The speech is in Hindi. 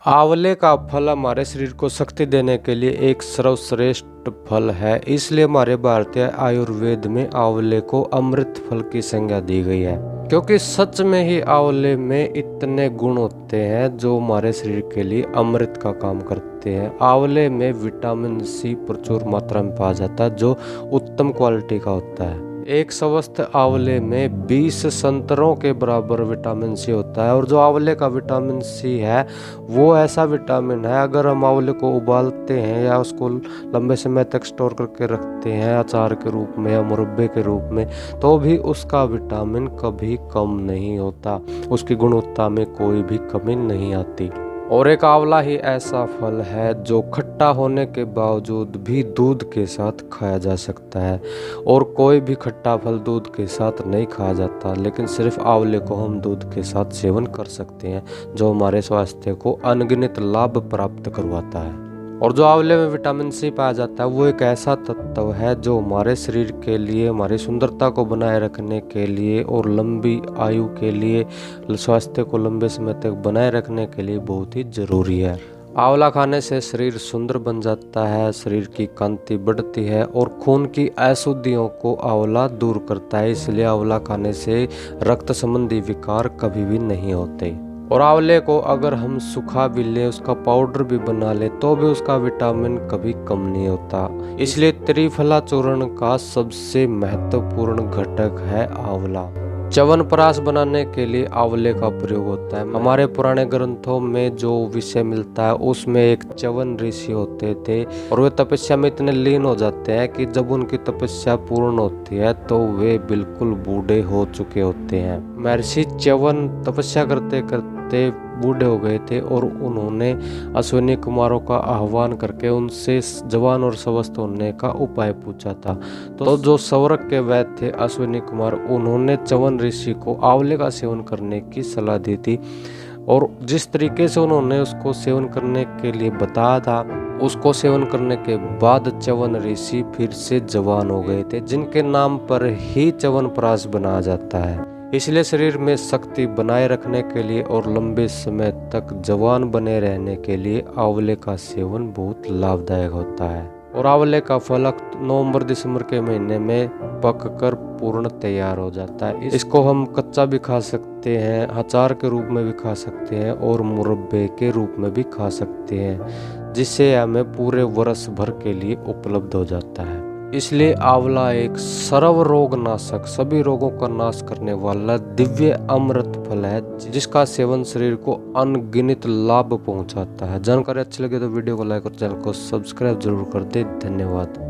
आंवले का फल हमारे शरीर को शक्ति देने के लिए एक सर्वश्रेष्ठ फल है। इसलिए हमारे भारतीय आयुर्वेद में आंवले को अमृत फल की संज्ञा दी गई है, क्योंकि सच में ही आंवले में इतने गुण होते हैं जो हमारे शरीर के लिए अमृत का काम करते हैं। आंवले में विटामिन सी प्रचुर मात्रा में पाया जाता है, जो उत्तम क्वालिटी का होता है। एक स्वस्थ आंवले में 20 संतरों के बराबर विटामिन सी होता है। और जो आंवले का विटामिन सी है वो ऐसा विटामिन है, अगर हम आंवले को उबालते हैं या उसको लंबे समय तक स्टोर करके रखते हैं अचार के रूप में या मुरब्बे के रूप में, तो भी उसका विटामिन कभी कम नहीं होता, उसकी गुणवत्ता में कोई भी कमी नहीं आती। और एक आंवला ही ऐसा फल है जो खट्टा होने के बावजूद भी दूध के साथ खाया जा सकता है। और कोई भी खट्टा फल दूध के साथ नहीं खाया जाता, लेकिन सिर्फ आंवले को हम दूध के साथ सेवन कर सकते हैं, जो हमारे स्वास्थ्य को अनगिनत लाभ प्राप्त करवाता है। और जो आंवले में विटामिन सी पाया जाता है वो एक ऐसा तत्व है जो हमारे शरीर के लिए, हमारी सुंदरता को बनाए रखने के लिए और लंबी आयु के लिए, स्वास्थ्य को लंबे समय तक बनाए रखने के लिए बहुत ही जरूरी है। आंवला खाने से शरीर सुंदर बन जाता है, शरीर की कांति बढ़ती है और खून की अशुद्धियों को आंवला दूर करता है। इसलिए आंवला खाने से रक्त संबंधी विकार कभी भी नहीं होते। और आंवले को अगर हम सुखा भी लें, उसका पाउडर भी बना लें, तो भी उसका विटामिन कभी कम नहीं होता। इसलिए त्रिफला चूर्ण का सबसे महत्वपूर्ण घटक है आंवला। च्यवनप्राश बनाने के लिए आंवले का प्रयोग होता है। हमारे पुराने ग्रंथों में जो विषय मिलता है उसमें एक च्यवन ऋषि होते थे और वे तपस्या में इतने लीन हो जाते हैं कि जब उनकी तपस्या पूर्ण होती है तो वे बिल्कुल बूढ़े हो चुके होते हैं। महर्षि च्यवन तपस्या करते करते बूढ़े हो गए थे और उन्होंने अश्विनी कुमारों का आह्वान करके उनसे जवान और स्वस्थ होने का उपाय पूछा था। तो जो स्वर्ग के वैद्य थे अश्विनी कुमार, उन्होंने च्यवन ऋषि को आंवले का सेवन करने की सलाह दी थी। और जिस तरीके से उन्होंने उसको सेवन करने के लिए बताया था, उसको सेवन करने के बाद च्यवन ऋषि फिर से जवान हो गए थे, जिनके नाम पर ही च्यवनप्राश बनाया जाता है। इसलिए शरीर में शक्ति बनाए रखने के लिए और लंबे समय तक जवान बने रहने के लिए आंवले का सेवन बहुत लाभदायक होता है। और आंवले का फल नवंबर दिसंबर के महीने में पककर पूर्ण तैयार हो जाता है। इसको हम कच्चा भी खा सकते हैं, अचार के रूप में भी खा सकते हैं और मुरब्बे के रूप में भी खा सकते हैं, जिससे हमें पूरे वर्ष भर के लिए उपलब्ध हो जाता है। इसलिए आंवला एक सर्व रोग नाशक, सभी रोगों का नाश करने वाला दिव्य अमृत फल है, जिसका सेवन शरीर को अनगिनत लाभ पहुंचाता है। जानकारी अच्छी लगे तो वीडियो को लाइक और चैनल को सब्सक्राइब जरूर कर दे। धन्यवाद।